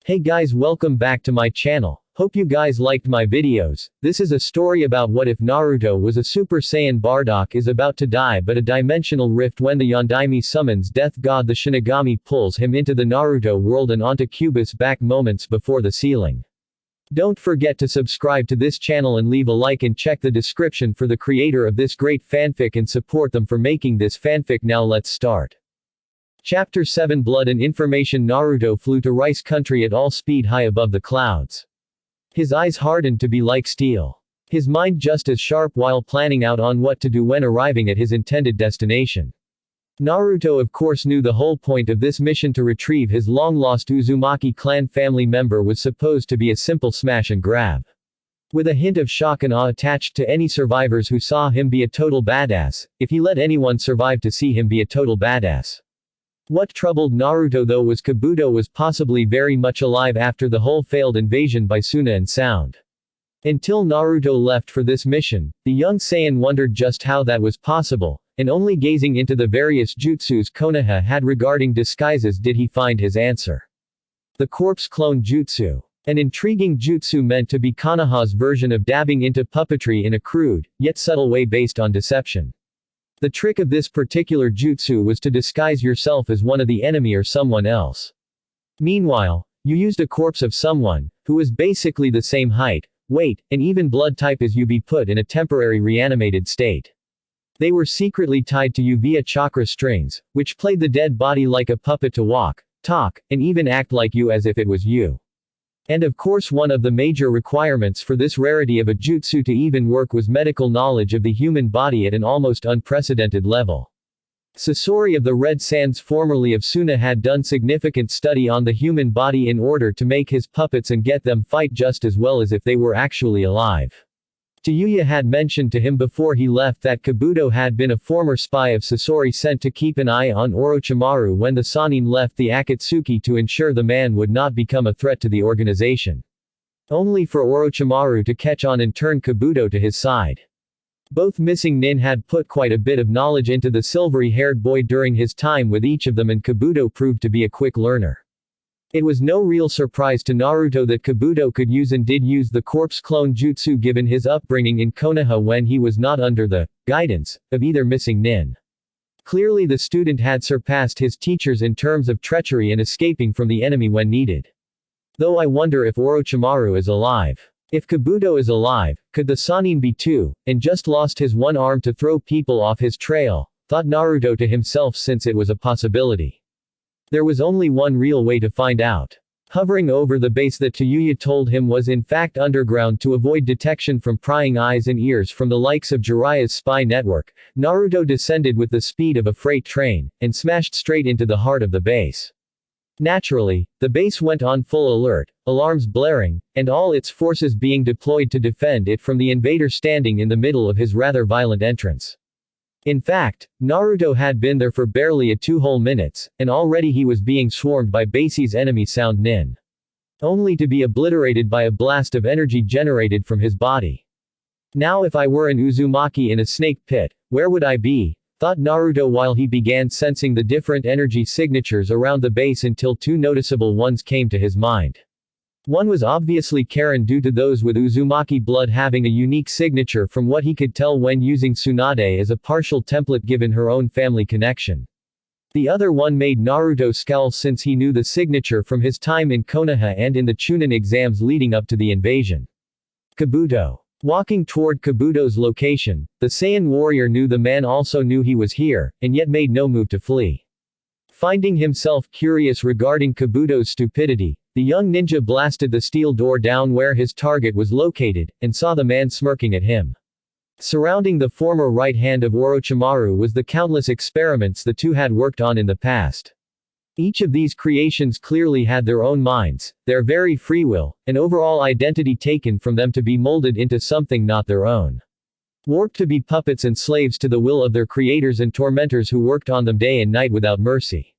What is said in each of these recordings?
Hey guys, welcome back to my channel. Hope you guys liked my videos. This is a story about what if Naruto was a Super Saiyan. Bardock is about to die, but a dimensional rift when the Yondaime summons death god the Shinigami pulls him into the Naruto world and onto Kyuubi's back moments before the ceiling. Don't forget to subscribe to this channel and leave a like and check the description for the creator of this great fanfic and support them for making this fanfic. Now let's start. Chapter 7 Blood and Information. Naruto flew to Rice Country at all speed high above the clouds. His eyes hardened to be like steel. His mind just as sharp while planning out on what to do when arriving at his intended destination. Naruto of course knew the whole point of this mission to retrieve his long-lost Uzumaki clan family member was supposed to be a simple smash and grab. With a hint of shock and awe attached to any survivors who saw him be a total badass, if he let anyone survive to see him be a total badass. What troubled Naruto though was Kabuto was possibly very much alive after the whole failed invasion by Suna and Sound. Until Naruto left for this mission, the young Saiyan wondered just how that was possible, and only gazing into the various jutsus Konoha had regarding disguises did he find his answer. The corpse clone jutsu. An intriguing jutsu meant to be Konoha's version of dabbing into puppetry in a crude, yet subtle way based on deception. The trick of this particular jutsu was to disguise yourself as one of the enemy or someone else. Meanwhile, you used a corpse of someone, who was basically the same height, weight, and even blood type as you be put in a temporary reanimated state. They were secretly tied to you via chakra strings, which played the dead body like a puppet to walk, talk, and even act like you as if it was you. And of course one of the major requirements for this rarity of a jutsu to even work was medical knowledge of the human body at an almost unprecedented level. Sasori of the Red Sands, formerly of Suna, had done significant study on the human body in order to make his puppets and get them fight just as well as if they were actually alive. Tayuya had mentioned to him before he left that Kabuto had been a former spy of Sasori sent to keep an eye on Orochimaru when the Sannin left the Akatsuki to ensure the man would not become a threat to the organization. Only for Orochimaru to catch on and turn Kabuto to his side. Both missing nin had put quite a bit of knowledge into the silvery-haired boy during his time with each of them, and Kabuto proved to be a quick learner. It was no real surprise to Naruto that Kabuto could use and did use the corpse clone jutsu given his upbringing in Konoha when he was not under the guidance of either missing nin. Clearly the student had surpassed his teachers in terms of treachery and escaping from the enemy when needed. Though I wonder if Orochimaru is alive. If Kabuto is alive, could the Sannin be too, and just lost his one arm to throw people off his trail, thought Naruto to himself, since it was a possibility. There was only one real way to find out. Hovering over the base that Tayuya told him was in fact underground to avoid detection from prying eyes and ears from the likes of Jiraiya's spy network, Naruto descended with the speed of a freight train, and smashed straight into the heart of the base. Naturally, the base went on full alert, alarms blaring, and all its forces being deployed to defend it from the invader standing in the middle of his rather violent entrance. In fact, Naruto had been there for barely a 2 whole minutes, and already he was being swarmed by Basie's enemy Sound Nin. Only to be obliterated by a blast of energy generated from his body. Now if I were an Uzumaki in a snake pit, where would I be? Thought Naruto while he began sensing the different energy signatures around the base until 2 noticeable ones came to his mind. One was obviously Karen, due to those with Uzumaki blood having a unique signature from what he could tell when using Tsunade as a partial template given her own family connection. The other one made Naruto scowl since he knew the signature from his time in Konoha and in the Chunin exams leading up to the invasion. Kabuto. Walking toward Kabuto's location, the Saiyan warrior knew the man also knew he was here, and yet made no move to flee. Finding himself curious regarding Kabuto's stupidity, the young ninja blasted the steel door down where his target was located, and saw the man smirking at him. Surrounding the former right hand of Orochimaru was the countless experiments the two had worked on in the past. Each of these creations clearly had their own minds, their very free will, and overall identity taken from them to be molded into something not their own. Warped to be puppets and slaves to the will of their creators and tormentors who worked on them day and night without mercy.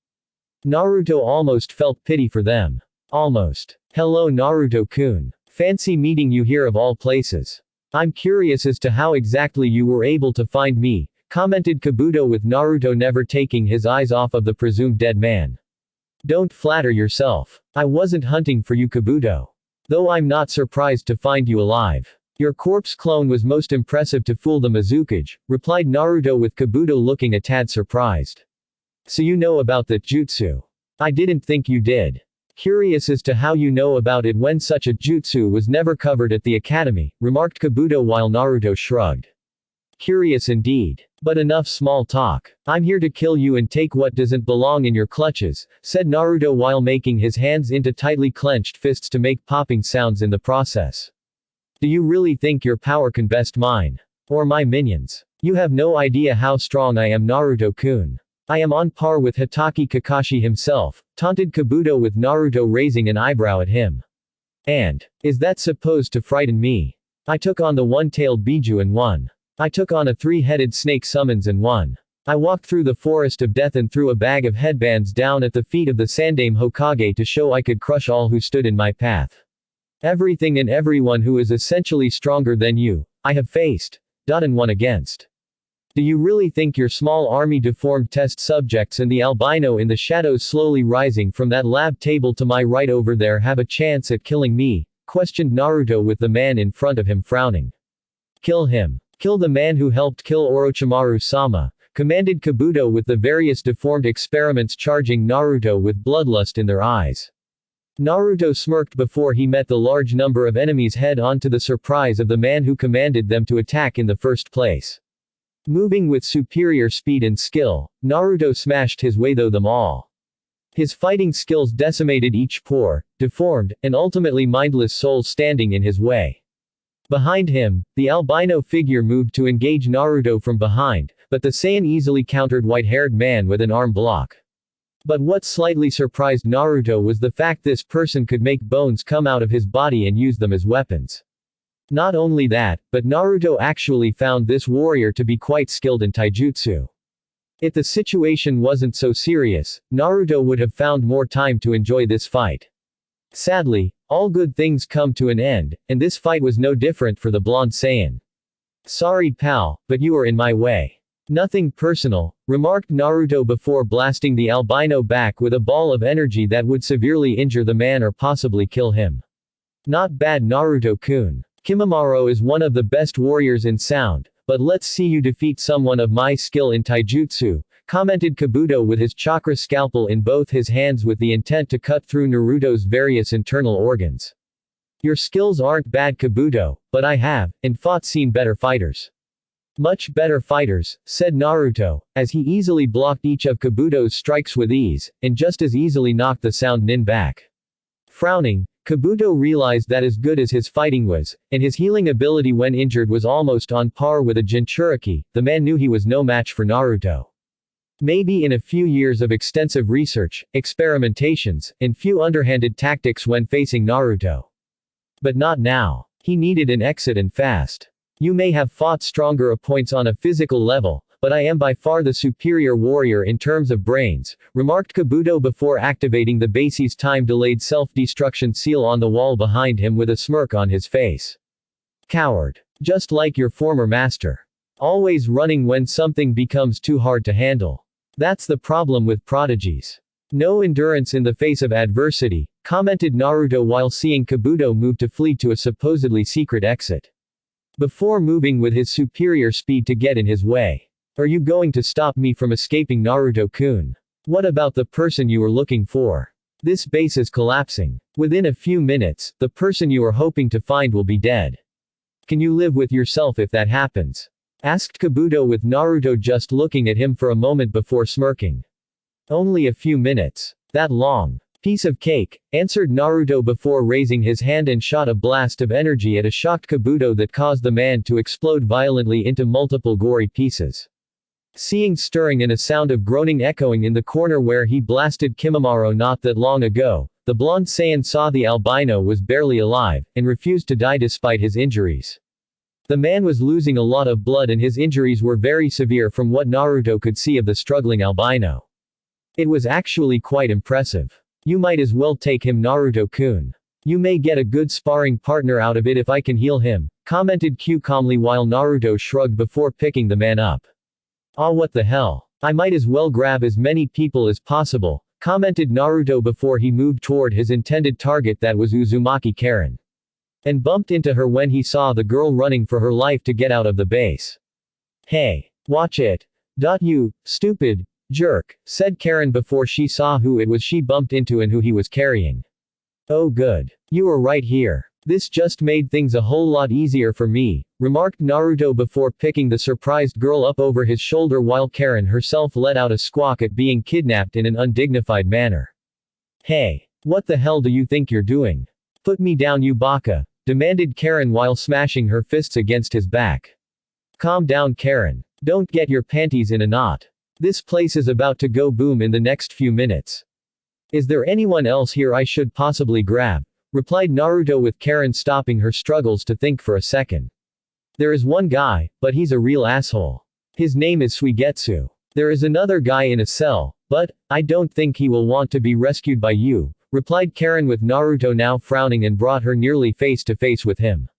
Naruto almost felt pity for them. Almost. Hello Naruto-kun. Fancy meeting you here of all places. I'm curious as to how exactly you were able to find me, commented Kabuto with Naruto never taking his eyes off of the presumed dead man. Don't flatter yourself. I wasn't hunting for you, Kabuto. Though I'm not surprised to find you alive. Your corpse clone was most impressive to fool the Mizukage, replied Naruto with Kabuto looking a tad surprised. So you know about that jutsu? I didn't think you did. Curious as to how you know about it when such a jutsu was never covered at the academy, remarked Kabuto while Naruto shrugged. Curious indeed. But enough small talk. I'm here to kill you and take what doesn't belong in your clutches, said Naruto while making his hands into tightly clenched fists to make popping sounds in the process. Do you really think your power can best mine? Or my minions? You have no idea how strong I am, Naruto-kun. I am on par with Hitaki Kakashi himself, taunted Kabuto with Naruto raising an eyebrow at him. And, is that supposed to frighten me? I took on the one-tailed Biju and won. I took on a three-headed snake summons and won. I walked through the forest of death and threw a bag of headbands down at the feet of the Sandaime Hokage to show I could crush all who stood in my path. Everything and everyone who is essentially stronger than you, I have faced. And won against. Do you really think your small army deformed test subjects and the albino in the shadows slowly rising from that lab table to my right over there have a chance at killing me? Questioned Naruto with the man in front of him frowning. Kill him. Kill the man who helped kill Orochimaru-sama, commanded Kabuto with the various deformed experiments charging Naruto with bloodlust in their eyes. Naruto smirked before he met the large number of enemies head-on to the surprise of the man who commanded them to attack in the first place. Moving with superior speed and skill, Naruto smashed his way through them all. His fighting skills decimated each poor, deformed, and ultimately mindless soul standing in his way. Behind him, the albino figure moved to engage Naruto from behind, but the Saiyan easily countered white-haired man with an arm block. But what slightly surprised Naruto was the fact this person could make bones come out of his body and use them as weapons. Not only that, but Naruto actually found this warrior to be quite skilled in taijutsu. If the situation wasn't so serious, Naruto would have found more time to enjoy this fight. Sadly, all good things come to an end, and this fight was no different for the blonde Saiyan. Sorry pal, but you are in my way. Nothing personal, remarked Naruto before blasting the albino back with a ball of energy that would severely injure the man or possibly kill him. Not bad, Naruto-kun. Kimimaro is one of the best warriors in sound, but let's see you defeat someone of my skill in taijutsu, commented Kabuto with his chakra scalpel in both his hands with the intent to cut through Naruto's various internal organs. Your skills aren't bad, Kabuto, but I have, in fought seen better fighters. Much better fighters, said Naruto, as he easily blocked each of Kabuto's strikes with ease, and just as easily knocked the sound nin back. Frowning, Kabuto realized that as good as his fighting was, and his healing ability when injured was almost on par with a Jinchuriki, the man knew he was no match for Naruto. Maybe in a few years of extensive research, experimentations, and few underhanded tactics when facing Naruto. But not now. He needed an exit and fast. You may have fought stronger opponents on a physical level, but I am by far the superior warrior in terms of brains, remarked Kabuto before activating the base's time-delayed self-destruction seal on the wall behind him with a smirk on his face. Coward. Just like your former master. Always running when something becomes too hard to handle. That's the problem with prodigies. No endurance in the face of adversity, commented Naruto while seeing Kabuto move to flee to a supposedly secret exit. Before moving with his superior speed to get in his way. Are you going to stop me from escaping, Naruto-kun? What about the person you were looking for? This base is collapsing. Within a few minutes, the person you are hoping to find will be dead. Can you live with yourself if that happens? Asked Kabuto with Naruto just looking at him for a moment before smirking. Only a few minutes. That long. Piece of cake, answered Naruto before raising his hand and shot a blast of energy at a shocked Kabuto that caused the man to explode violently into multiple gory pieces. Seeing stirring and a sound of groaning echoing in the corner where he blasted Kimimaro not that long ago, the blonde Saiyan saw the albino was barely alive, and refused to die despite his injuries. The man was losing a lot of blood and his injuries were very severe from what Naruto could see of the struggling albino. It was actually quite impressive. You might as well take him, Naruto-kun. You may get a good sparring partner out of it if I can heal him, commented Q calmly while Naruto shrugged before picking the man up. Ah, what the hell. I might as well grab as many people as possible, commented Naruto before he moved toward his intended target, that was Uzumaki Karen. And bumped into her when he saw the girl running for her life to get out of the base. Hey. Watch it. You stupid jerk, said Karen before she saw who it was she bumped into and who he was carrying. Oh good. You were right here. This just made things a whole lot easier for me, remarked Naruto before picking the surprised girl up over his shoulder while Karen herself let out a squawk at being kidnapped in an undignified manner. Hey. What the hell do you think you're doing? Put me down, you baka, demanded Karen while smashing her fists against his back. Calm down, Karen. Don't get your panties in a knot. This place is about to go boom in the next few minutes. Is there anyone else here I should possibly grab? Replied Naruto with Karen stopping her struggles to think for a second. There is one guy, but he's a real asshole. His name is Suigetsu. There is another guy in a cell, but I don't think he will want to be rescued by you, replied Karen with Naruto now frowning and brought her nearly face to face with him.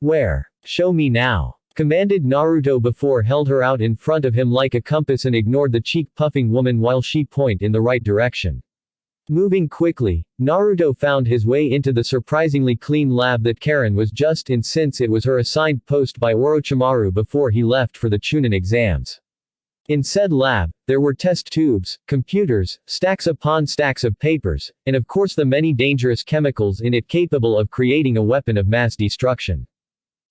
Where? Show me now. Commanded Naruto before held her out in front of him like a compass and ignored the cheek-puffing woman while she pointed in the right direction. Moving quickly, Naruto found his way into the surprisingly clean lab that Karen was just in, since it was her assigned post by Orochimaru before he left for the Chunin exams. In said lab, there were test tubes, computers, stacks upon stacks of papers, and of course the many dangerous chemicals in it capable of creating a weapon of mass destruction.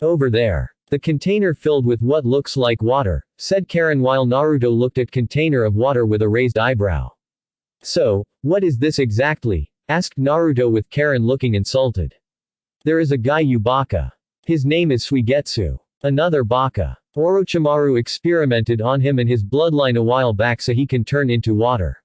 Over there. The container filled with what looks like water, said Karen while Naruto looked at container of water with a raised eyebrow. So, what is this exactly? Asked Naruto with Karen looking insulted. There is a guy, you baka. His name is Suigetsu. Another baka. Orochimaru experimented on him and his bloodline a while back so he can turn into water.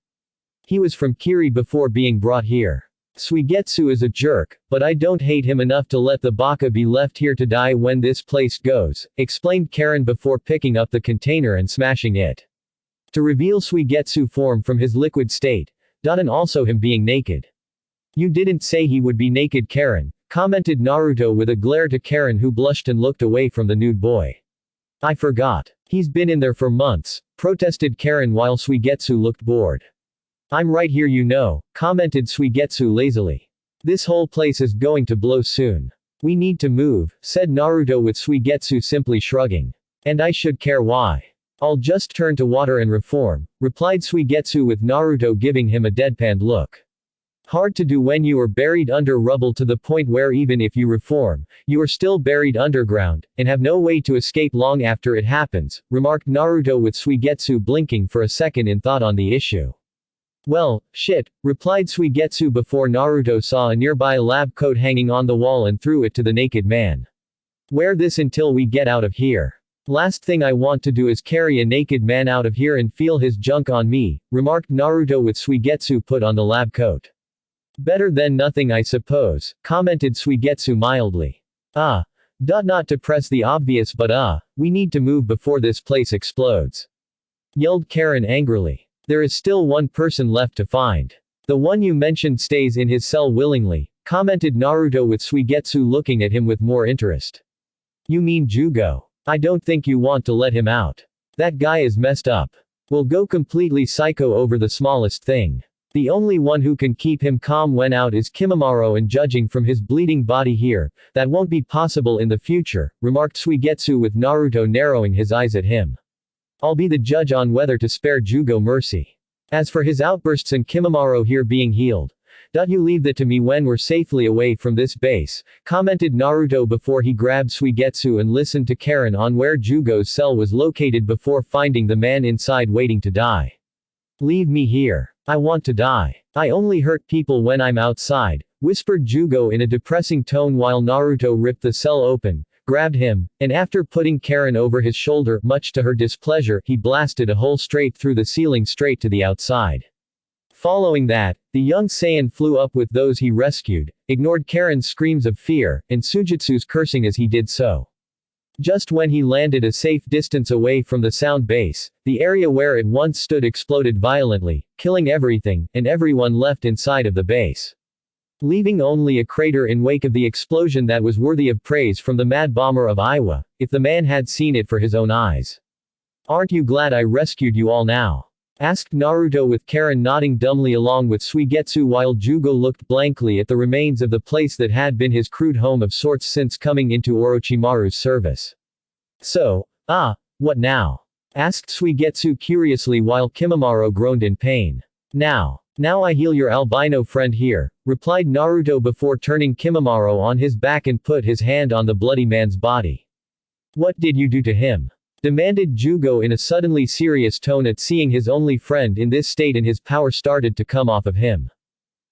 He was from Kiri before being brought here. Suigetsu is a jerk, but I don't hate him enough to let the baka be left here to die when this place goes, explained Karen before picking up the container and smashing it. To reveal Suigetsu form from his liquid state, and also him being naked. You didn't say he would be naked, Karen, commented Naruto with a glare to Karen who blushed and looked away from the nude boy. I forgot. He's been in there for months, protested Karen while Suigetsu looked bored. I'm right here, you know, commented Suigetsu lazily. This whole place is going to blow soon. We need to move, said Naruto with Suigetsu simply shrugging. And I should care why. I'll just turn to water and reform, replied Suigetsu with Naruto giving him a deadpanned look. Hard to do when you are buried under rubble to the point where even if you reform, you are still buried underground, and have no way to escape long after it happens, remarked Naruto with Suigetsu blinking for a second in thought on the issue. Well, shit, replied Suigetsu before Naruto saw a nearby lab coat hanging on the wall and threw it to the naked man. Wear this until we get out of here. Last thing I want to do is carry a naked man out of here and feel his junk on me, remarked Naruto with Suigetsu put on the lab coat. Better than nothing, I suppose, commented Suigetsu mildly. Not to press the obvious, but we need to move before this place explodes. Yelled Karen angrily. There is still one person left to find. The one you mentioned stays in his cell willingly, commented Naruto with Suigetsu looking at him with more interest. You mean Jugo? I don't think you want to let him out. That guy is messed up. Will go completely psycho over the smallest thing. The only one who can keep him calm when out is Kimimaro, and judging from his bleeding body here, that won't be possible in the future, remarked Suigetsu with Naruto narrowing his eyes at him. I'll be the judge on whether to spare Jugo mercy. As for his outbursts and Kimimaro here being healed, you leave that to me when we're safely away from this base, commented Naruto before he grabbed Suigetsu and listened to Karen on where Jugo's cell was located before finding the man inside waiting to die. Leave me here. I want to die. I only hurt people when I'm outside, whispered Jugo in a depressing tone while Naruto ripped the cell open, grabbed him, and after putting Karen over his shoulder, much to her displeasure, he blasted a hole straight through the ceiling straight to the outside. Following that, the young Saiyan flew up with those he rescued, ignored Karen's screams of fear, and Sujitsu's cursing as he did so. Just when he landed a safe distance away from the sound base, the area where it once stood exploded violently, killing everything and everyone left inside of the base. Leaving only a crater in wake of the explosion that was worthy of praise from the mad bomber of Iowa, if the man had seen it for his own eyes. Aren't you glad I rescued you all now? Asked Naruto with Karen nodding dumbly along with Suigetsu while Jugo looked blankly at the remains of the place that had been his crude home of sorts since coming into Orochimaru's service. So, what now? Asked Suigetsu curiously while Kimimaro groaned in pain. Now I heal your albino friend here, replied Naruto before turning Kimimaro on his back and put his hand on the bloody man's body. What did you do to him? Demanded Jugo in a suddenly serious tone at seeing his only friend in this state and his power started to come off of him.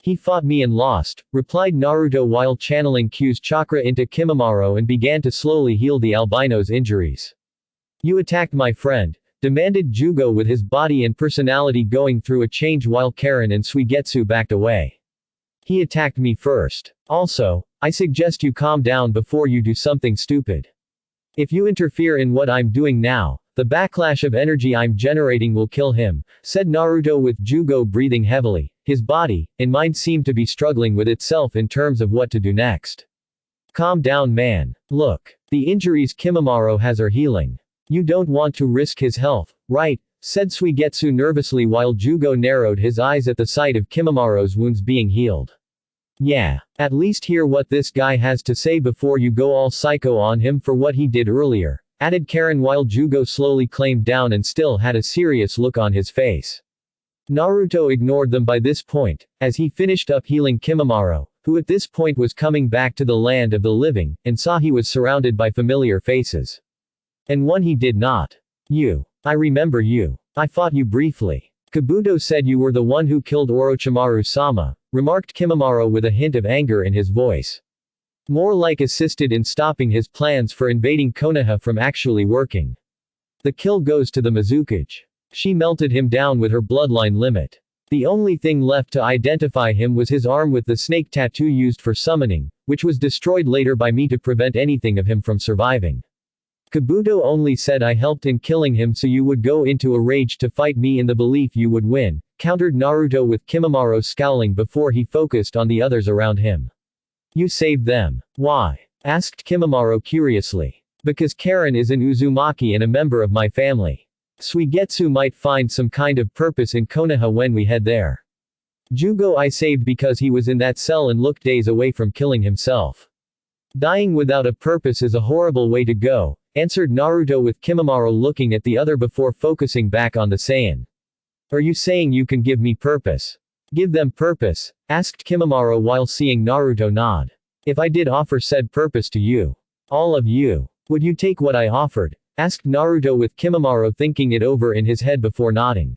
He fought me and lost, replied Naruto while channeling Q's chakra into Kimimaro and began to slowly heal the albino's injuries. You attacked my friend, demanded Jugo with his body and personality going through a change while Karen and Suigetsu backed away. He attacked me first. Also, I suggest you calm down before you do something stupid. If you interfere in what I'm doing now, the backlash of energy I'm generating will kill him, said Naruto with Jugo breathing heavily. His body and mind seemed to be struggling with itself in terms of what to do next. Calm down, man. Look, the injuries Kimimaro has are healing. You don't want to risk his health, right? Said Suigetsu nervously while Jugo narrowed his eyes at the sight of Kimimaro's wounds being healed. Yeah, at least hear what this guy has to say before you go all psycho on him for what he did earlier, added Karen while Jugo slowly calmed down and still had a serious look on his face. Naruto ignored them by this point, as he finished up healing Kimimaro, who at this point was coming back to the land of the living, and saw he was surrounded by familiar faces. And one he did not. You. I remember you. I fought you briefly. Kabuto said you were the one who killed Orochimaru-sama, remarked Kimimaro with a hint of anger in his voice. More like assisted in stopping his plans for invading Konoha from actually working. The kill goes to the Mizukage. She melted him down with her bloodline limit. The only thing left to identify him was his arm with the snake tattoo used for summoning, which was destroyed later by me to prevent anything of him from surviving. Kabuto only said I helped in killing him so you would go into a rage to fight me in the belief you would win, countered Naruto with Kimimaro scowling before he focused on the others around him. You saved them. Why? Asked Kimimaro curiously. Because Karen is an Uzumaki and a member of my family. Suigetsu might find some kind of purpose in Konoha when we head there. Jugo I saved because he was in that cell and looked days away from killing himself. Dying without a purpose is a horrible way to go, answered Naruto with Kimimaro looking at the other before focusing back on the Saiyan. Are you saying you can give me purpose? Give them purpose? Asked Kimimaro while seeing Naruto nod. If I did offer said purpose to you, all of you, would you take what I offered? Asked Naruto with Kimimaro thinking it over in his head before nodding.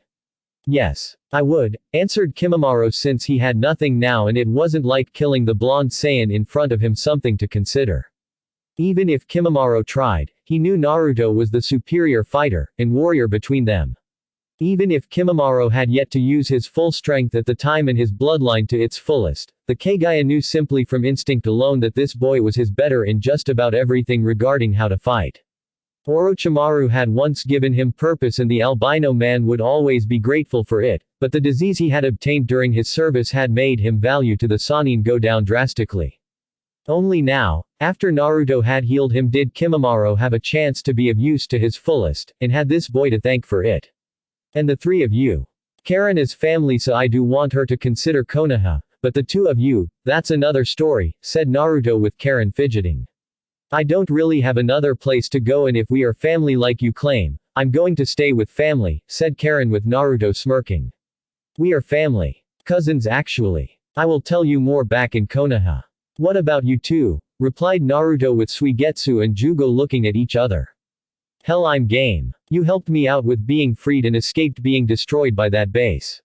Yes, I would, answered Kimimaro since he had nothing now and it wasn't like killing the blonde Saiyan in front of him something to consider. Even if Kimimaro tried, he knew Naruto was the superior fighter and warrior between them. Even if Kimimaro had yet to use his full strength at the time and his bloodline to its fullest, the Kagaya knew simply from instinct alone that this boy was his better in just about everything regarding how to fight. Orochimaru had once given him purpose and the albino man would always be grateful for it, but the disease he had obtained during his service had made him value to the Sannin go down drastically. Only now, after Naruto had healed him did Kimimaro have a chance to be of use to his fullest, and had this boy to thank for it. And the three of you. Karen is family so I do want her to consider Konoha, but the two of you, that's another story, said Naruto with Karen fidgeting. I don't really have another place to go and if we are family like you claim, I'm going to stay with family, said Karen with Naruto smirking. We are family. Cousins actually. I will tell you more back in Konoha. What about you two? Replied Naruto with Suigetsu and Jugo looking at each other. Hell I'm game. You helped me out with being freed and escaped being destroyed by that base.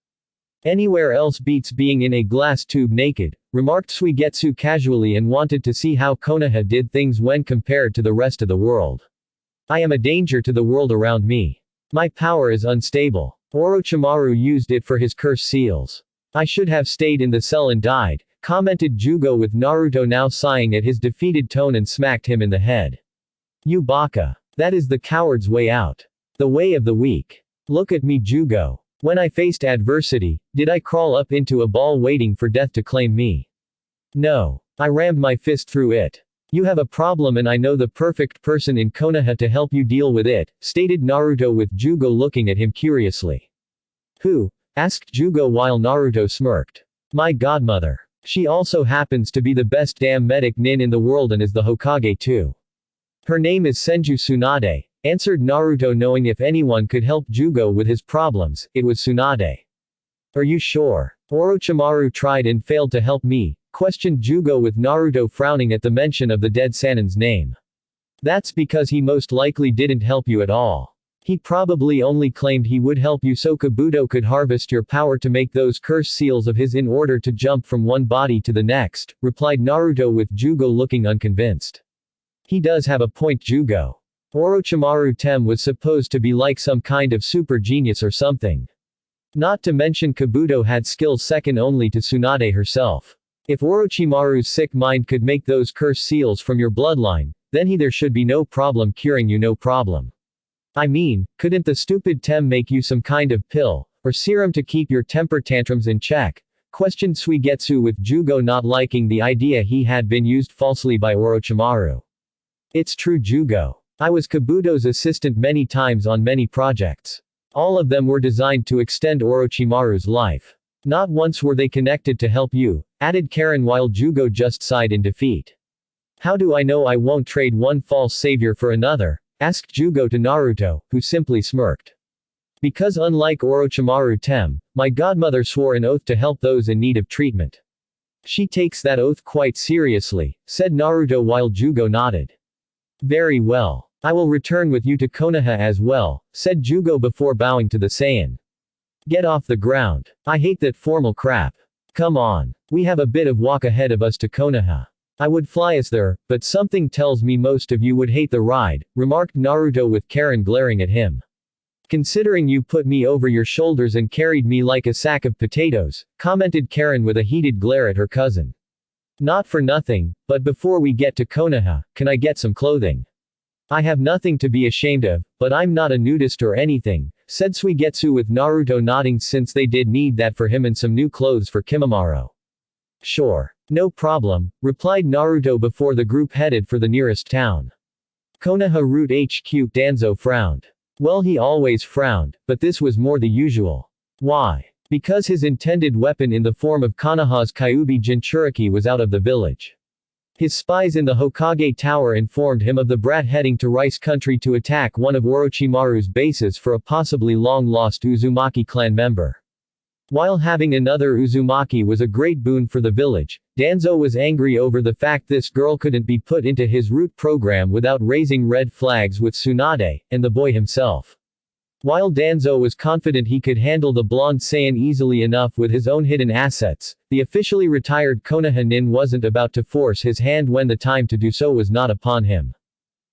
Anywhere else beats being in a glass tube naked, remarked Suigetsu casually and wanted to see how Konoha did things when compared to the rest of the world. I am a danger to the world around me. My power is unstable. Orochimaru used it for his curse seals. I should have stayed in the cell and died, commented Jugo with Naruto now sighing at his defeated tone and smacked him in the head. You baka. That is the coward's way out. The way of the weak. Look at me Jugo. When I faced adversity, did I crawl up into a ball waiting for death to claim me? No. I rammed my fist through it. You have a problem and I know the perfect person in Konoha to help you deal with it, stated Naruto with Jugo looking at him curiously. Who? Asked Jugo while Naruto smirked. My godmother. She also happens to be the best damn medic nin in the world and is the Hokage too. Her name is Senju Tsunade, answered Naruto, knowing if anyone could help Jugo with his problems, it was Tsunade. Are you sure? Orochimaru tried and failed to help me, questioned Jugo with Naruto frowning at the mention of the dead Sannin's name. That's because he most likely didn't help you at all. He probably only claimed he would help you so Kabuto could harvest your power to make those curse seals of his in order to jump from one body to the next, replied Naruto with Jugo looking unconvinced. He does have a point, Jugo. Orochimaru Tem was supposed to be like some kind of super genius or something. Not to mention Kabuto had skills second only to Tsunade herself. If Orochimaru's sick mind could make those curse seals from your bloodline, then there should be no problem curing you, no problem. I mean, couldn't the stupid Tem make you some kind of pill, or serum to keep your temper tantrums in check? Questioned Suigetsu with Jugo not liking the idea he had been used falsely by Orochimaru. It's true, Jugo. I was Kabuto's assistant many times on many projects. All of them were designed to extend Orochimaru's life. Not once were they connected to help you, added Karen while Jugo just sighed in defeat. How do I know I won't trade one false savior for another? Asked Jugo to Naruto, who simply smirked. Because unlike Orochimaru Tem, my godmother swore an oath to help those in need of treatment. She takes that oath quite seriously, said Naruto while Jugo nodded. Very well. I will return with you to Konoha as well, said Jugo before bowing to the Saiyan. Get off the ground. I hate that formal crap. Come on. We have a bit of walk ahead of us to Konoha. I would fly us there, but something tells me most of you would hate the ride, remarked Naruto with Karen glaring at him. Considering you put me over your shoulders and carried me like a sack of potatoes, commented Karen with a heated glare at her cousin. Not for nothing, but before we get to Konoha, can I get some clothing? I have nothing to be ashamed of, but I'm not a nudist or anything, said Suigetsu with Naruto nodding since they did need that for him and some new clothes for Kimimaro. Sure. No problem, replied Naruto before the group headed for the nearest town. Konoha Route HQ. Danzo frowned. Well, he always frowned, but this was more the usual. Why? Because his intended weapon in the form of Konoha's Kyuubi Jinchuriki was out of the village. His spies in the Hokage Tower informed him of the brat heading to Rice Country to attack one of Orochimaru's bases for a possibly long-lost Uzumaki clan member. While having another Uzumaki was a great boon for the village, Danzo was angry over the fact this girl couldn't be put into his root program without raising red flags with Tsunade, and the boy himself. While Danzo was confident he could handle the blonde Saiyan easily enough with his own hidden assets, the officially retired Konoha nin wasn't about to force his hand when the time to do so was not upon him.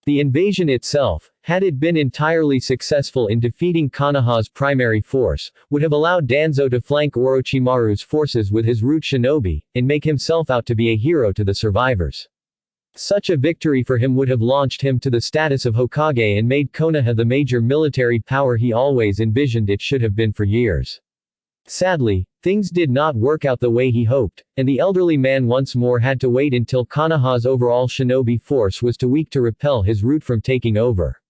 The invasion itself, had it been entirely successful in defeating Konoha's primary force, would have allowed Danzo to flank Orochimaru's forces with his root shinobi, and make himself out to be a hero to the survivors. Such a victory for him would have launched him to the status of Hokage and made Konoha the major military power he always envisioned it should have been for years. Sadly, things did not work out the way he hoped, and the elderly man once more had to wait until Konoha's overall shinobi force was too weak to repel his root from taking over.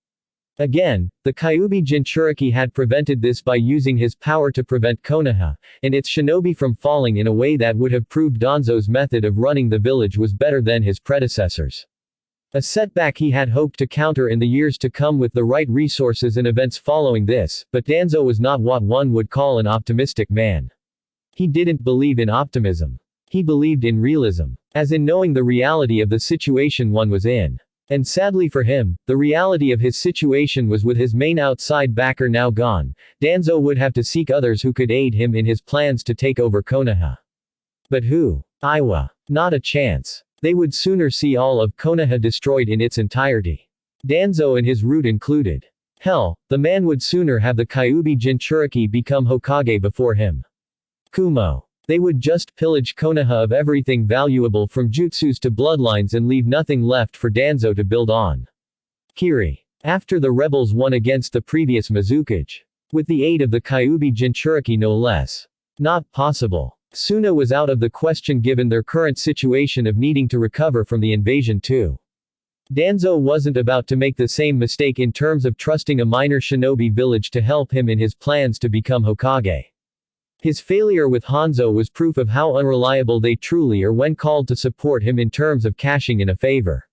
Again, the Kyuubi Jinchuriki had prevented this by using his power to prevent Konoha, and its shinobi from falling in a way that would have proved Danzo's method of running the village was better than his predecessors. A setback he had hoped to counter in the years to come with the right resources and events following this, but Danzo was not what one would call an optimistic man. He didn't believe in optimism. He believed in realism, as in knowing the reality of the situation one was in. And sadly for him, the reality of his situation was with his main outside backer now gone, Danzo would have to seek others who could aid him in his plans to take over Konoha. But who? Iwa. Not a chance. They would sooner see all of Konoha destroyed in its entirety. Danzo and his root included. Hell, the man would sooner have the Kyuubi Jinchuriki become Hokage before him. Kumo. They would just pillage Konoha of everything valuable from jutsus to bloodlines and leave nothing left for Danzo to build on. Kiri. After the rebels won against the previous Mizukage. With the aid of the Kyuubi Jinchuriki no less. Not possible. Suna was out of the question given their current situation of needing to recover from the invasion too. Danzo wasn't about to make the same mistake in terms of trusting a minor shinobi village to help him in his plans to become Hokage. His failure with Hanzo was proof of how unreliable they truly are when called to support him in terms of cashing in a favor.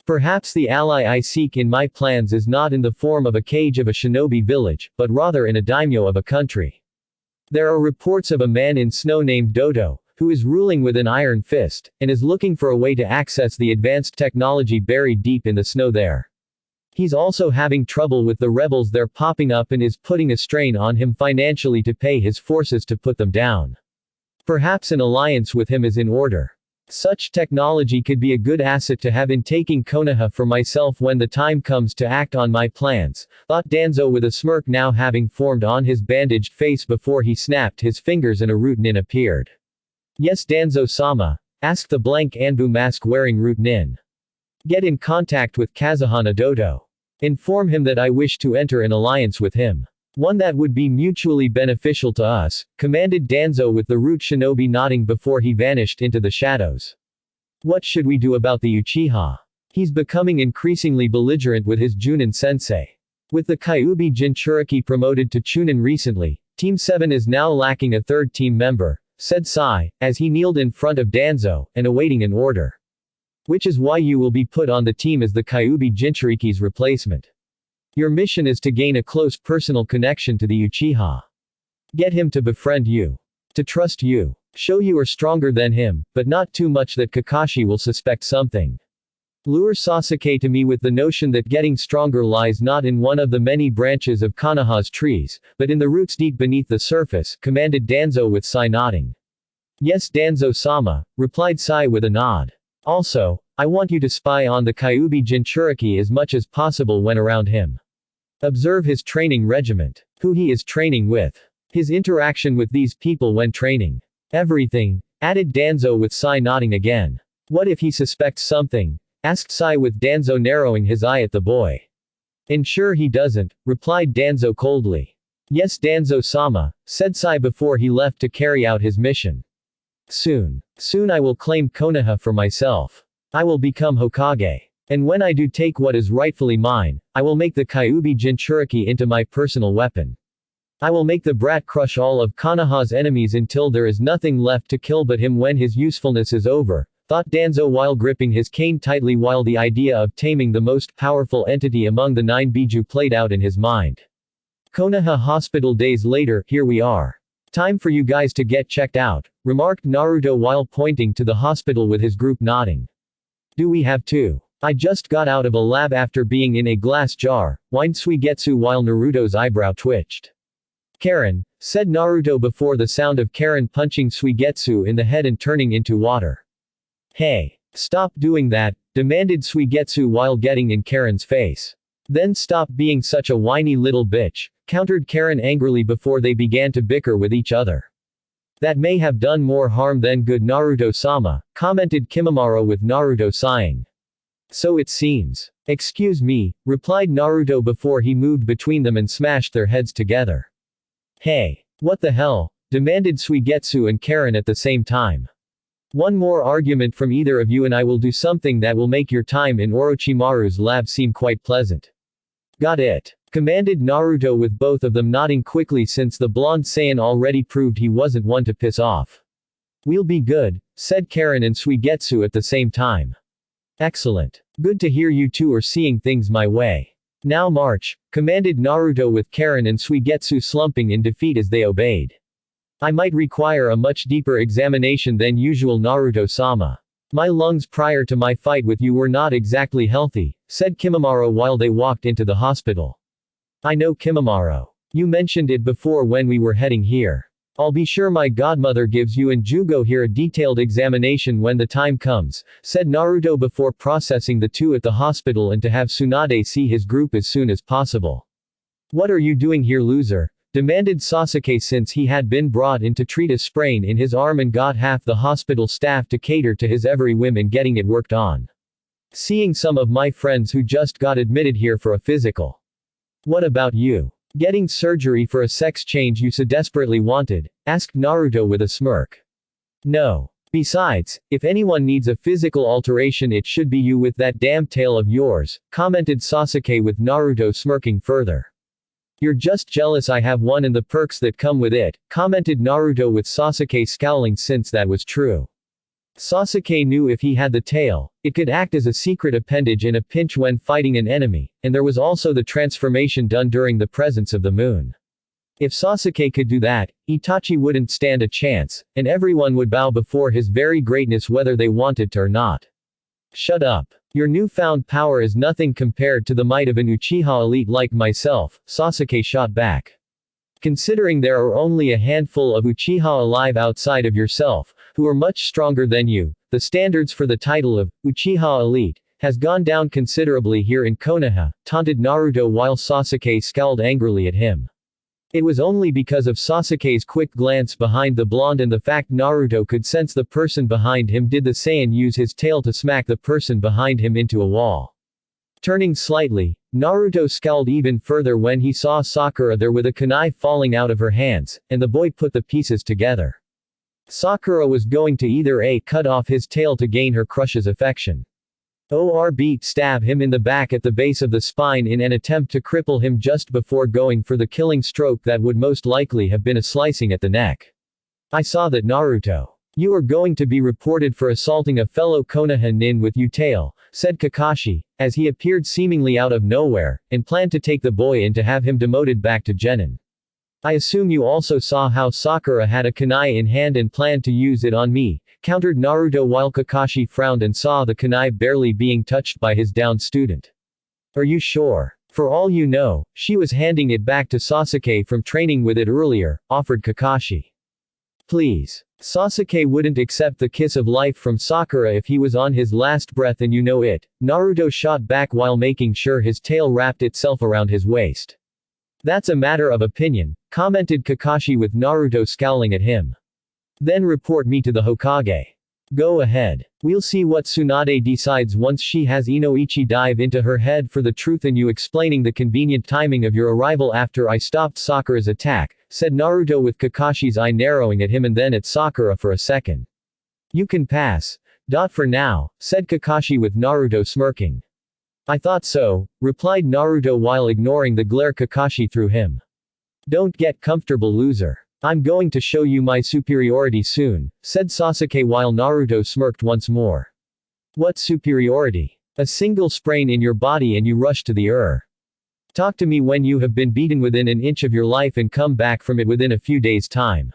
Perhaps the ally I seek in my plans is not in the form of a cage of a shinobi village, but rather in a daimyo of a country. There are reports of a man in snow named Dodo, who is ruling with an iron fist, and is looking for a way to access the advanced technology buried deep in the snow there. He's also having trouble with the rebels there popping up and is putting a strain on him financially to pay his forces to put them down. Perhaps an alliance with him is in order. Such technology could be a good asset to have in taking Konoha for myself when the time comes to act on my plans, thought Danzo with a smirk now having formed on his bandaged face before he snapped his fingers and a root nin appeared. Yes, Danzo-sama, asked the blank Anbu mask wearing root nin. Get in contact with Kazuhana Dodo. Inform him that I wish to enter an alliance with him. One that would be mutually beneficial to us, commanded Danzo with the root shinobi nodding before he vanished into the shadows. What should we do about the Uchiha? He's becoming increasingly belligerent with his Junin sensei. With the Kyuubi Jinchuriki promoted to Chunin recently, Team 7 is now lacking a third team member, said Sai, as he kneeled in front of Danzo, and awaiting an order. Which is why you will be put on the team as the Kyuubi Jinchuriki's replacement. Your mission is to gain a close personal connection to the Uchiha. Get him to befriend you. To trust you. Show you are stronger than him, but not too much that Kakashi will suspect something. Lure Sasuke to me with the notion that getting stronger lies not in one of the many branches of Konoha's trees, but in the roots deep beneath the surface, commanded Danzo with Sai nodding. Yes, Danzo-sama, replied Sai with a nod. Also, I want you to spy on the Kyuubi Jinchuriki as much as possible when around him. Observe his training regiment. Who he is training with. His interaction with these people when training. Everything, added Danzo with Sai nodding again. What if he suspects something? Asked Sai with Danzo narrowing his eye at the boy. Ensure he doesn't, replied Danzo coldly. Yes, Danzo-sama, said Sai before he left to carry out his mission. Soon I will claim Konoha for myself. I will become Hokage. And when I do take what is rightfully mine, I will make the Kyuubi Jinchuriki into my personal weapon. I will make the brat crush all of Konoha's enemies until there is nothing left to kill but him when his usefulness is over, thought Danzo while gripping his cane tightly while the idea of taming the most powerful entity among the 9 Biju played out in his mind. Konoha Hospital days later, here we are. Time for you guys to get checked out, remarked Naruto while pointing to the hospital with his group nodding. Do we have to? I just got out of a lab after being in a glass jar, whined Suigetsu while Naruto's eyebrow twitched. Karen, said Naruto before the sound of Karen punching Suigetsu in the head and turning into water. Hey, stop doing that, demanded Suigetsu while getting in Karen's face. Then stop being such a whiny little bitch, countered Karen angrily before they began to bicker with each other. That may have done more harm than good, Naruto-sama, commented Kimimaro with Naruto sighing. So it seems. Excuse me, replied Naruto before he moved between them and smashed their heads together. Hey, what the hell, demanded Suigetsu and Karen at the same time. One more argument from either of you and I will do something that will make your time in Orochimaru's lab seem quite pleasant. Got it, commanded Naruto with both of them nodding quickly since the blonde Saiyan already proved he wasn't one to piss off. We'll be good, said Karen and Suigetsu at the same time. Excellent. Good to hear you two are seeing things my way. Now march, commanded Naruto with Karen and Suigetsu slumping in defeat as they obeyed. I might require a much deeper examination than usual, Naruto-sama. My lungs prior to my fight with you were not exactly healthy, said Kimimaro while they walked into the hospital. I know, Kimimaro. You mentioned it before when we were heading here. I'll be sure my godmother gives you and Jugo here a detailed examination when the time comes, said Naruto before processing the two at the hospital and to have Tsunade see his group as soon as possible. What are you doing here, loser? Demanded Sasuke since he had been brought in to treat a sprain in his arm and got half the hospital staff to cater to his every whim in getting it worked on. Seeing some of my friends who just got admitted here for a physical. What about you? Getting surgery for a sex change you so desperately wanted? Asked Naruto with a smirk. No. Besides, if anyone needs a physical alteration it should be you with that damn tail of yours, commented Sasuke with Naruto smirking further. You're just jealous I have one and the perks that come with it, commented Naruto with Sasuke scowling since that was true. Sasuke knew if he had the tail, it could act as a secret appendage in a pinch when fighting an enemy, and there was also the transformation done during the presence of the moon. If Sasuke could do that, Itachi wouldn't stand a chance, and everyone would bow before his very greatness whether they wanted to or not. Shut up. Your newfound power is nothing compared to the might of an Uchiha elite like myself, Sasuke shot back. Considering there are only a handful of Uchiha alive outside of yourself, who are much stronger than you, the standards for the title of Uchiha Elite has gone down considerably here in Konoha, taunted Naruto while Sasuke scowled angrily at him. It was only because of Sasuke's quick glance behind the blonde and the fact Naruto could sense the person behind him did the Saiyan use his tail to smack the person behind him into a wall. Turning slightly, Naruto scowled even further when he saw Sakura there with a kunai falling out of her hands, and the boy put the pieces together. Sakura was going to either A. cut off his tail to gain her crush's affection, or B. stab him in the back at the base of the spine in an attempt to cripple him just before going for the killing stroke that would most likely have been a slicing at the neck. I saw that, Naruto. You are going to be reported for assaulting a fellow Konoha nin with your tail, said Kakashi, as he appeared seemingly out of nowhere, and planned to take the boy in to have him demoted back to genin. I assume you also saw how Sakura had a kunai in hand and planned to use it on me, countered Naruto while Kakashi frowned and saw the kunai barely being touched by his downed student. Are you sure? For all you know, she was handing it back to Sasuke from training with it earlier, offered Kakashi. Please. Sasuke wouldn't accept the kiss of life from Sakura if he was on his last breath and you know it, Naruto shot back while making sure his tail wrapped itself around his waist. That's a matter of opinion, commented Kakashi with Naruto scowling at him. Then report me to the Hokage. Go ahead. We'll see what Tsunade decides once she has Inoichi dive into her head for the truth and you explaining the convenient timing of your arrival after I stopped Sakura's attack, said Naruto with Kakashi's eye narrowing at him and then at Sakura for a second. You can pass. For now, said Kakashi with Naruto smirking. I thought so, replied Naruto while ignoring the glare Kakashi threw him. Don't get comfortable, loser. I'm going to show you my superiority soon, said Sasuke while Naruto smirked once more. What superiority? A single sprain in your body and you rush to the Talk to me when you have been beaten within an inch of your life and come back from it within a few days' time.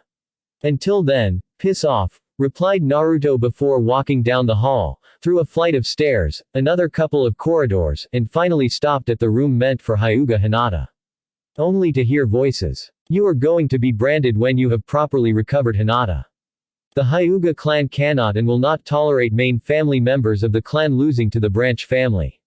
Until then, piss off, replied Naruto before walking down the hall, through a flight of stairs, another couple of corridors, and finally stopped at the room meant for Hyuga Hinata. Only to hear voices. You are going to be branded when you have properly recovered, Hinata. The Hyuga clan cannot and will not tolerate main family members of the clan losing to the branch family.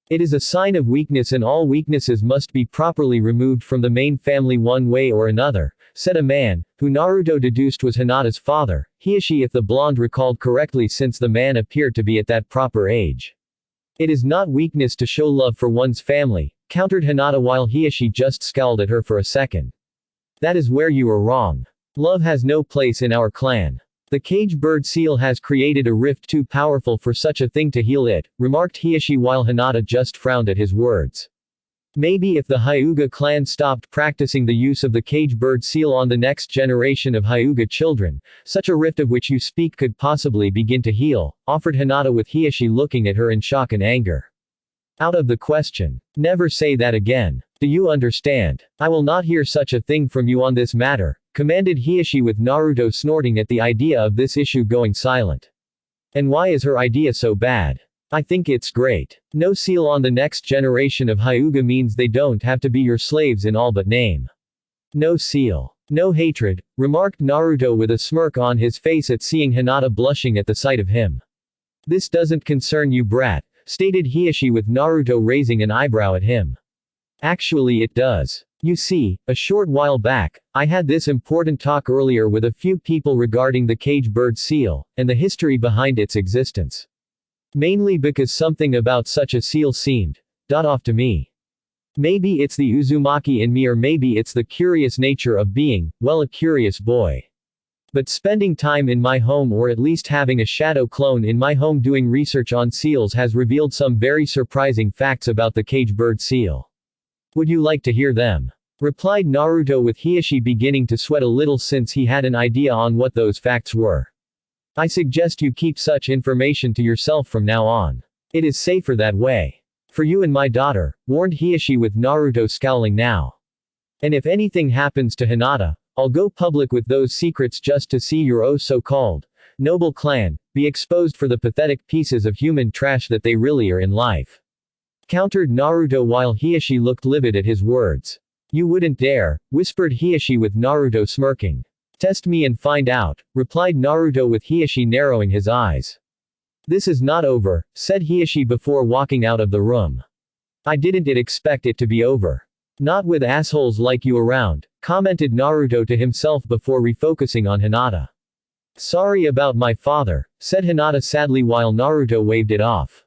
It is a sign of weakness and all weaknesses must be properly removed from the main family one way or another, said a man, who Naruto deduced was Hinata's father, Hiashi if the blonde recalled correctly since the man appeared to be at that proper age. It is not weakness to show love for one's family, countered Hinata while Hiashi just scowled at her for a second. That is where you are wrong. Love has no place in our clan. The cage bird seal has created a rift too powerful for such a thing to heal it, remarked Hiashi while Hinata just frowned at his words. Maybe if the Hyuga clan stopped practicing the use of the cage bird seal on the next generation of Hyuga children, such a rift of which you speak could possibly begin to heal, offered Hinata with Hiashi looking at her in shock and anger. Out of the question. Never say that again. Do you understand? I will not hear such a thing from you on this matter, commanded Hiashi with Naruto snorting at the idea of this issue going silent. And why is her idea so bad? I think it's great. No seal on the next generation of Hyuga means they don't have to be your slaves in all but name. No seal. No hatred, remarked Naruto with a smirk on his face at seeing Hinata blushing at the sight of him. This doesn't concern you, brat, stated Hiashi with Naruto raising an eyebrow at him. Actually it does. You see, a short while back, I had this important talk earlier with a few people regarding the cage bird seal, and the history behind its existence. Mainly because something about such a seal seemed off to me. Maybe it's the Uzumaki in me or maybe it's the curious nature of being, well, a curious boy. But spending time in my home or at least having a shadow clone in my home doing research on seals has revealed some very surprising facts about the cage bird seal. Would you like to hear them? replied Naruto with Hiashi beginning to sweat a little since he had an idea on what those facts were. I suggest you keep such information to yourself from now on. It is safer that way. For you and my daughter, warned Hiashi with Naruto scowling now. And if anything happens to Hinata, I'll go public with those secrets just to see your so-called noble clan be exposed for the pathetic pieces of human trash that they really are in life. Countered Naruto while Hiashi looked livid at his words. You wouldn't dare, whispered Hiashi with Naruto smirking. Test me and find out, replied Naruto with Hiashi narrowing his eyes. This is not over, said Hiashi before walking out of the room. I didn't expect it to be over. Not with assholes like you around, commented Naruto to himself before refocusing on Hinata. Sorry about my father, said Hinata sadly while Naruto waved it off.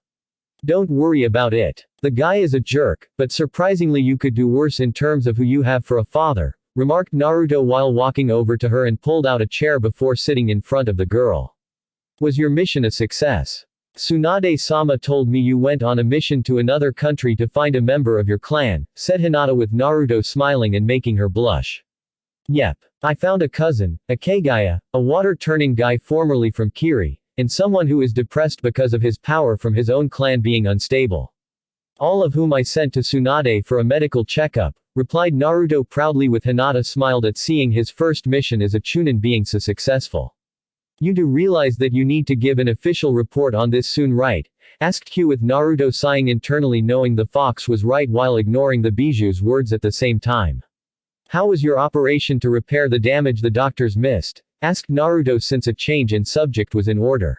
Don't worry about it. The guy is a jerk, but surprisingly you could do worse in terms of who you have for a father, remarked Naruto while walking over to her and pulled out a chair before sitting in front of the girl. Was your mission a success? Tsunade-sama told me you went on a mission to another country to find a member of your clan, said Hinata with Naruto smiling and making her blush. Yep. I found a cousin, a Kagaya, a water-turning guy formerly from Kiri, and someone who is depressed because of his power from his own clan being unstable. All of whom I sent to Tsunade for a medical checkup, replied Naruto proudly with Hinata smiled at seeing his first mission as a Chunin being so successful. You do realize that you need to give an official report on this soon, right? Asked Q with Naruto sighing internally knowing the fox was right while ignoring the Biju's words at the same time. How was your operation to repair the damage the doctors missed? Asked Naruto since a change in subject was in order.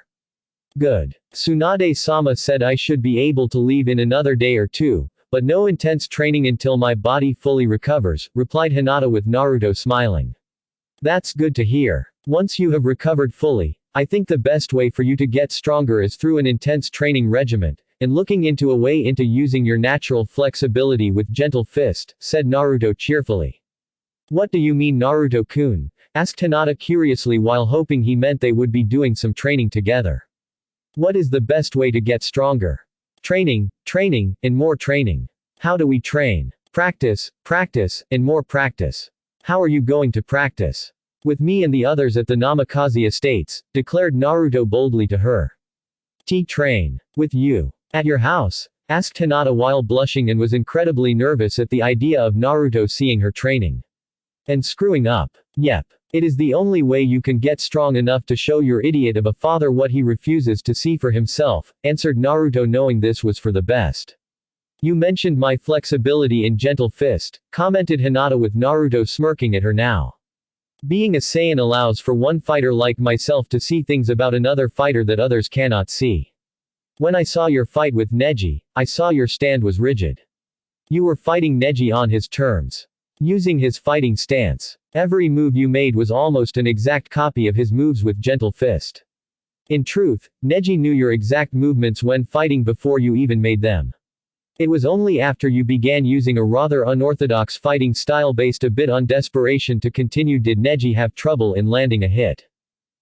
Good. Tsunade-sama said I should be able to leave in another day or two, but no intense training until my body fully recovers, replied Hinata with Naruto smiling. That's good to hear. Once you have recovered fully, I think the best way for you to get stronger is through an intense training regimen, and looking into a way into using your natural flexibility with gentle fist, said Naruto cheerfully. What do you mean Naruto-kun? Asked Hinata curiously while hoping he meant they would be doing some training together. What is the best way to get stronger? Training, and more training. How do we train? Practice, and more practice. How are you going to practice? With me and the others at the Namikaze estates, declared Naruto boldly to her. Train. With you. At your house? Asked Hinata while blushing and was incredibly nervous at the idea of Naruto seeing her training. And screwing up. Yep. It is the only way you can get strong enough to show your idiot of a father what he refuses to see for himself, answered Naruto knowing this was for the best. You mentioned my flexibility in gentle fist, commented Hinata with Naruto smirking at her now. Being a Saiyan allows for one fighter like myself to see things about another fighter that others cannot see. When I saw your fight with Neji, I saw your stand was rigid. You were fighting Neji on his terms. Using his fighting stance. Every move you made was almost an exact copy of his moves with gentle fist. In truth, Neji knew your exact movements when fighting before you even made them. It was only after you began using a rather unorthodox fighting style based a bit on desperation to continue did Neji have trouble in landing a hit.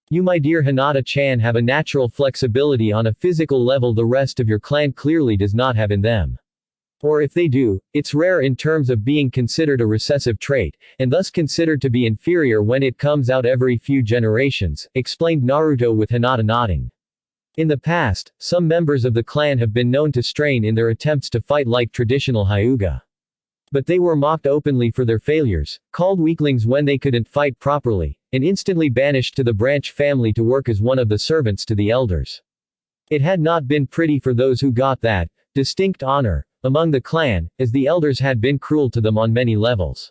You my dear Hinata-chan have a natural flexibility on a physical level the rest of your clan clearly does not have in them. Or if they do, it's rare in terms of being considered a recessive trait, and thus considered to be inferior when it comes out every few generations, explained Naruto with Hinata nodding. In the past, some members of the clan have been known to strain in their attempts to fight like traditional Hyuga. But they were mocked openly for their failures, called weaklings when they couldn't fight properly, and instantly banished to the branch family to work as one of the servants to the elders. It had not been pretty for those who got that distinct honor among the clan, as the elders had been cruel to them on many levels.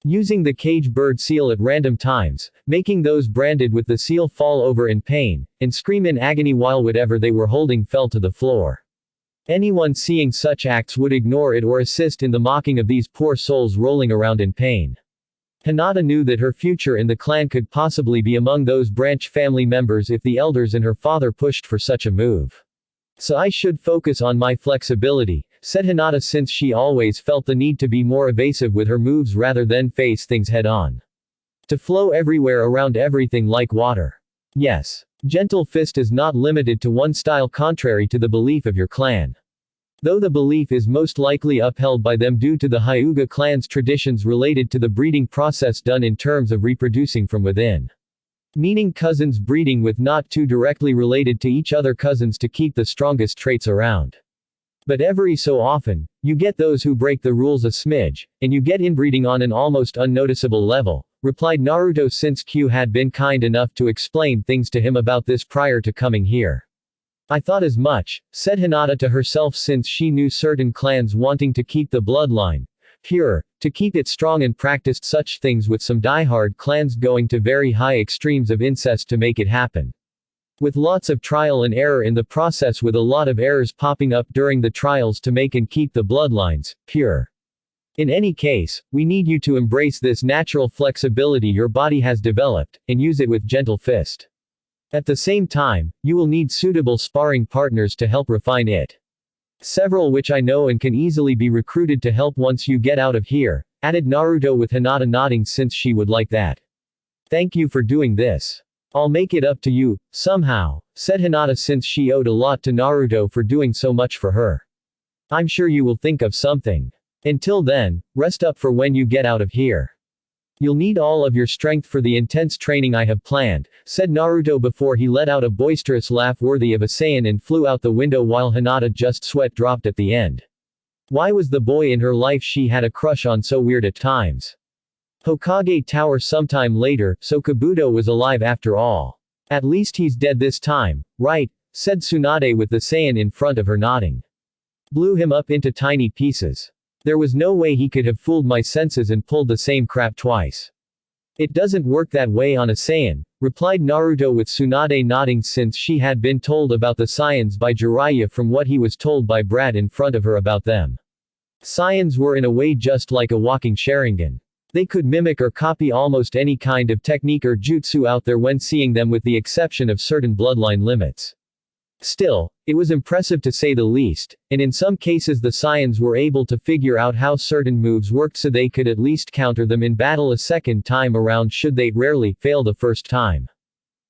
Using the cage bird seal at random times, making those branded with the seal fall over in pain, and scream in agony while whatever they were holding fell to the floor. Anyone seeing such acts would ignore it or assist in the mocking of these poor souls rolling around in pain. Hinata knew that her future in the clan could possibly be among those branch family members if the elders and her father pushed for such a move. So I should focus on my flexibility, said Hinata since she always felt the need to be more evasive with her moves rather than face things head on. To flow everywhere around everything like water. Yes. Gentle fist is not limited to one style contrary to the belief of your clan. Though the belief is most likely upheld by them due to the Hyuga clan's traditions related to the breeding process done in terms of reproducing from within. Meaning cousins breeding with not too directly related to each other cousins to keep the strongest traits around. But every so often, you get those who break the rules a smidge, and you get inbreeding on an almost unnoticeable level, replied Naruto since Q had been kind enough to explain things to him about this prior to coming here. I thought as much, said Hinata to herself since she knew certain clans wanting to keep the bloodline pure, to keep it strong and practiced such things with some diehard clans going to very high extremes of incest to make it happen. With lots of trial and error in the process with a lot of errors popping up during the trials to make and keep the bloodlines pure. In any case, we need you to embrace this natural flexibility your body has developed, and use it with gentle fist. At the same time, you will need suitable sparring partners to help refine it. Several which I know and can easily be recruited to help once you get out of here, added Naruto with Hinata nodding since she would like that. Thank you for doing this. I'll make it up to you, somehow, said Hinata since she owed a lot to Naruto for doing so much for her. I'm sure you will think of something. Until then, rest up for when you get out of here. You'll need all of your strength for the intense training I have planned, said Naruto before he let out a boisterous laugh worthy of a Saiyan and flew out the window while Hinata just sweat dropped at the end. Why was the boy in her life she had a crush on so weird at times? Hokage Tower sometime later, so Kabuto was alive after all. At least he's dead this time, right? Said Tsunade with the Saiyan in front of her nodding. Blew him up into tiny pieces. There was no way he could have fooled my senses and pulled the same crap twice. It doesn't work that way on a Saiyan, replied Naruto with Tsunade nodding since she had been told about the Saiyans by Jiraiya from what he was told by Brad in front of her about them. Saiyans were in a way just like a walking Sharingan. They could mimic or copy almost any kind of technique or jutsu out there when seeing them with the exception of certain bloodline limits. Still, it was impressive to say the least, and in some cases the Saiyans were able to figure out how certain moves worked so they could at least counter them in battle a second time around should they rarely fail the first time.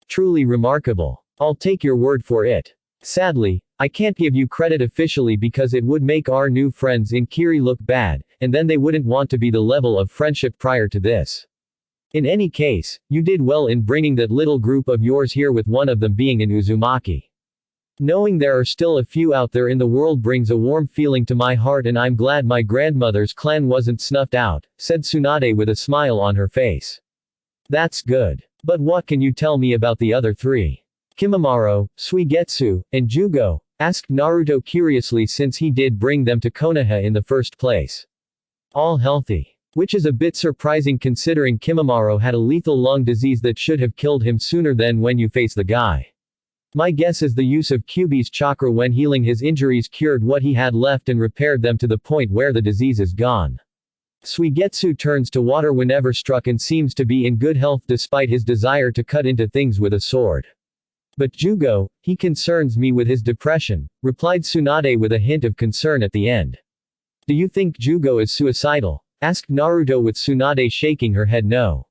Truly remarkable. I'll take your word for it. Sadly, I can't give you credit officially because it would make our new friends in Kiri look bad, and then they wouldn't want to be the level of friendship prior to this. In any case, you did well in bringing that little group of yours here with one of them being in Uzumaki. Knowing there are still a few out there in the world brings a warm feeling to my heart and I'm glad my grandmother's clan wasn't snuffed out, said Tsunade with a smile on her face. That's good. But what can you tell me about the other three? Kimimaro, Suigetsu, and Jugo, asked Naruto curiously since he did bring them to Konoha in the first place. All healthy. Which is a bit surprising considering Kimimaro had a lethal lung disease that should have killed him sooner than when you face the guy. My guess is the use of Kyuubi's chakra when healing his injuries cured what he had left and repaired them to the point where the disease is gone. Suigetsu turns to water whenever struck and seems to be in good health despite his desire to cut into things with a sword. But Jugo, he concerns me with his depression, replied Tsunade with a hint of concern at the end. Do you think Jugo is suicidal? Asked Naruto with Tsunade shaking her head no.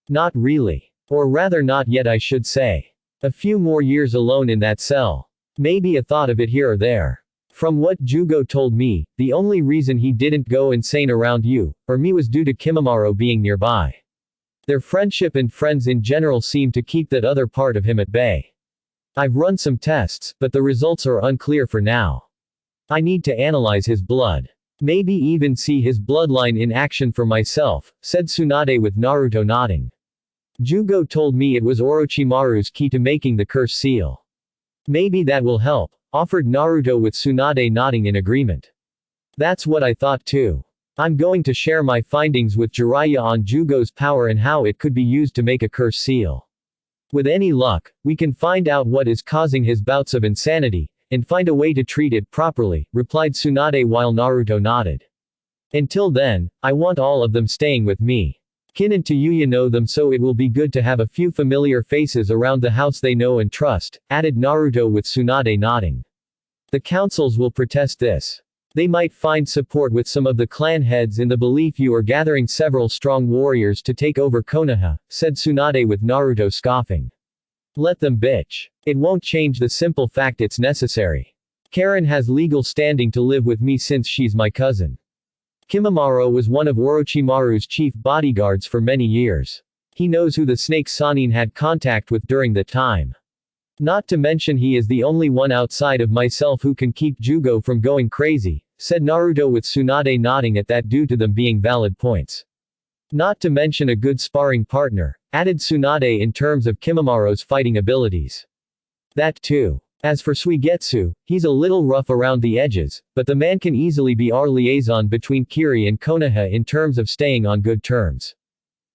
Not really. Or rather not yet I should say. A few more years alone in that cell. Maybe a thought of it here or there. From what Jugo told me, the only reason he didn't go insane around you, or me was due to Kimimaro being nearby. Their friendship and friends in general seem to keep that other part of him at bay. I've run some tests, but the results are unclear for now. I need to analyze his blood. Maybe even see his bloodline in action for myself, said Tsunade with Naruto nodding. Jugo told me it was Orochimaru's key to making the curse seal. Maybe that will help, offered Naruto with Tsunade nodding in agreement. That's what I thought too. I'm going to share my findings with Jiraiya on Jugo's power and how it could be used to make a curse seal. With any luck, we can find out what is causing his bouts of insanity, and find a way to treat it properly, replied Tsunade while Naruto nodded. Until then, I want all of them staying with me. Kin and Tayuya know them so it will be good to have a few familiar faces around the house they know and trust, added Naruto with Tsunade nodding. The councils will protest this. They might find support with some of the clan heads in the belief you are gathering several strong warriors to take over Konoha, said Tsunade with Naruto scoffing. Let them bitch. It won't change the simple fact it's necessary. Karen has legal standing to live with me since she's my cousin. Kimimaro was one of Orochimaru's chief bodyguards for many years. He knows who the snake Sannin had contact with during that time. Not to mention he is the only one outside of myself who can keep Jugo from going crazy, said Naruto with Tsunade nodding at that due to them being valid points. Not to mention a good sparring partner, added Tsunade in terms of Kimimaro's fighting abilities. That too. As for Suigetsu, he's a little rough around the edges, but the man can easily be our liaison between Kiri and Konoha in terms of staying on good terms.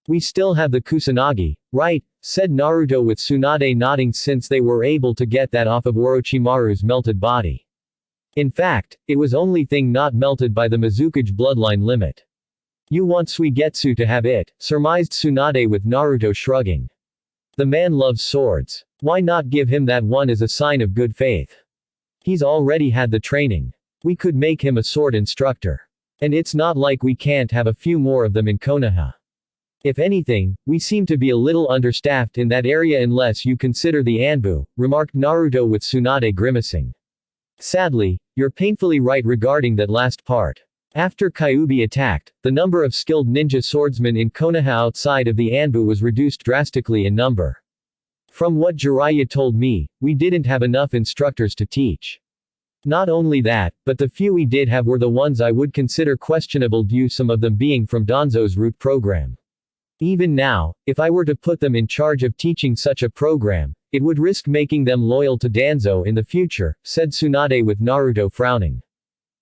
We still have the Kusanagi, right? Said Naruto with Tsunade nodding since they were able to get that off of Orochimaru's melted body. In fact, it was only thing not melted by the Mizukage bloodline limit. You want Suigetsu to have it, surmised Tsunade with Naruto shrugging. The man loves swords. Why not give him that one as a sign of good faith? He's already had the training. We could make him a sword instructor. And it's not like we can't have a few more of them in Konoha. If anything, we seem to be a little understaffed in that area unless you consider the Anbu, remarked Naruto with Tsunade grimacing. Sadly, you're painfully right regarding that last part. After Kyuubi attacked, the number of skilled ninja swordsmen in Konoha outside of the Anbu was reduced drastically in number. From what Jiraiya told me, we didn't have enough instructors to teach. Not only that, but the few we did have were the ones I would consider questionable due some of them being from Danzo's root program. Even now, if I were to put them in charge of teaching such a program, it would risk making them loyal to Danzo in the future, said Tsunade with Naruto frowning.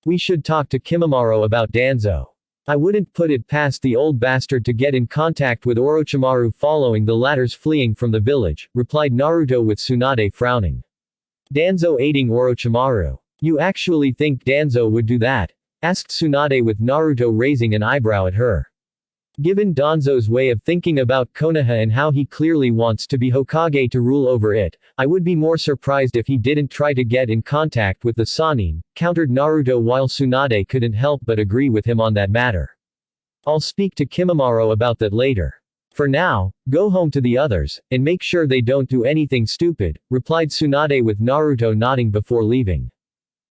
We should talk to Kimimaro about Danzo. I wouldn't put it past the old bastard to get in contact with Orochimaru following the latter's fleeing from the village, replied Naruto with Tsunade frowning. Danzo aiding Orochimaru. You actually think Danzo would do that? Asked Tsunade with Naruto raising an eyebrow at her. Given Danzo's way of thinking about Konoha and how he clearly wants to be Hokage to rule over it, I would be more surprised if he didn't try to get in contact with the Sannin, countered Naruto while Tsunade couldn't help but agree with him on that matter. I'll speak to Kimimaro about that later. For now, go home to the others, and make sure they don't do anything stupid, replied Tsunade with Naruto nodding before leaving.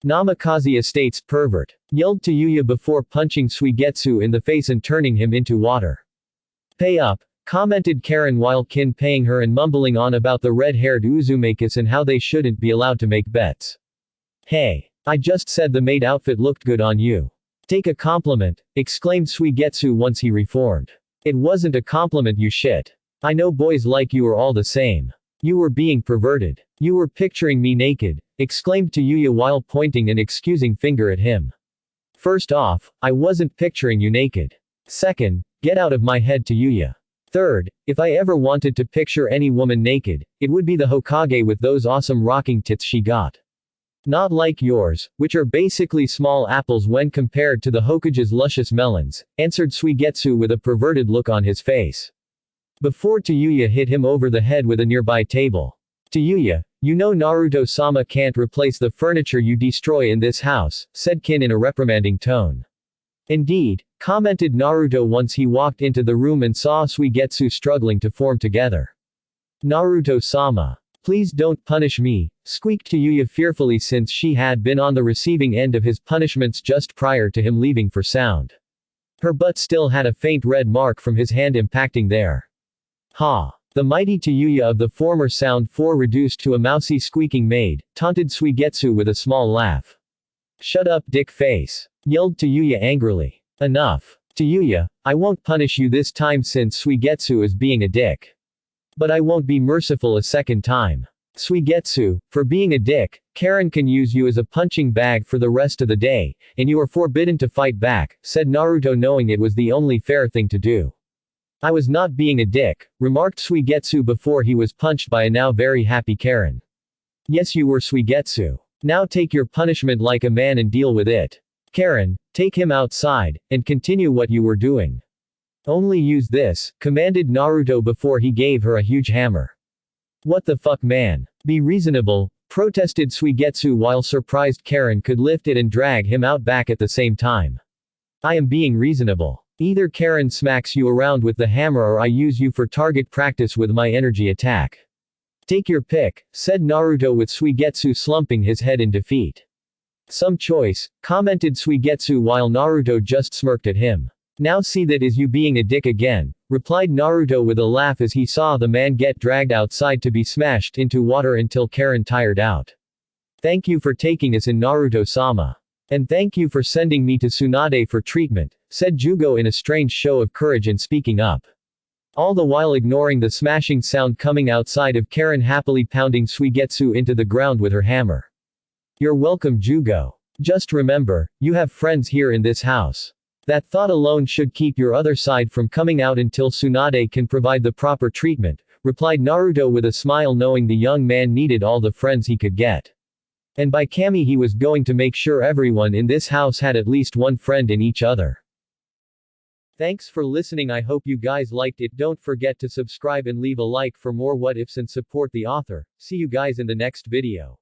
Namikaze Estates pervert, yelled to Yuya before punching Suigetsu in the face and turning him into water. Pay up, commented Karen while paying her and mumbling on about the red-haired Uzumaki and how they shouldn't be allowed to make bets. Hey, I just said the maid outfit looked good on you. Take a compliment, exclaimed Suigetsu once he reformed. It wasn't a compliment you shit. I know boys like you are all the same. You were being perverted. You were picturing me naked, exclaimed to Yuya while pointing an excusing finger at him. First off, I wasn't picturing you naked. Second, get out of my head to Yuya. Third, if I ever wanted to picture any woman naked, it would be the Hokage with those awesome rocking tits she got. Not like yours, which are basically small apples when compared to the Hokage's luscious melons, answered Suigetsu with a perverted look on his face. Before Tayuya hit him over the head with a nearby table. Tayuya, you know Naruto-sama can't replace the furniture you destroy in this house, said Kin in a reprimanding tone. Indeed, commented Naruto once he walked into the room and saw Suigetsu struggling to form together. Naruto-sama. Please don't punish me, squeaked Tayuya fearfully since she had been on the receiving end of his punishments just prior to him leaving for sound. Her butt still had a faint red mark from his hand impacting there. Ha! The mighty Tayuya of the former Sound 4 reduced to a mousy squeaking maid, taunted Suigetsu with a small laugh. Shut up dick face, yelled Tayuya angrily. Enough. Tayuya, I won't punish you this time since Suigetsu is being a dick. But I won't be merciful a second time. Suigetsu, for being a dick, Karen can use you as a punching bag for the rest of the day, and you are forbidden to fight back, said Naruto knowing it was the only fair thing to do. I was not being a dick, remarked Suigetsu before he was punched by a now very happy Karen. Yes you were Suigetsu. Now take your punishment like a man and deal with it. Karen, take him outside, and continue what you were doing. Only use this, commanded Naruto before he gave her a huge hammer. What the fuck man? Be reasonable, protested Suigetsu while surprised Karen could lift it and drag him out back at the same time. I am being reasonable. Either Karen smacks you around with the hammer or I use you for target practice with my energy attack. Take your pick, said Naruto with Suigetsu slumping his head in defeat. Some choice, commented Suigetsu while Naruto just smirked at him. Now see that is you being a dick again, replied Naruto with a laugh as he saw the man get dragged outside to be smashed into water until Karen tired out. Thank you for taking us in Naruto-sama. And thank you for sending me to Tsunade for treatment, said Jugo in a strange show of courage and speaking up. All the while ignoring the smashing sound coming outside of Karen happily pounding Suigetsu into the ground with her hammer. You're welcome, Jugo. Just remember, you have friends here in this house. That thought alone should keep your other side from coming out until Tsunade can provide the proper treatment, replied Naruto with a smile knowing the young man needed all the friends he could get. And by Kami he was going to make sure everyone in this house had at least one friend in each other. Thanks for listening. I hope you guys liked it. Don't forget to subscribe and leave a like for more what ifs and support the author. See you guys in the next video.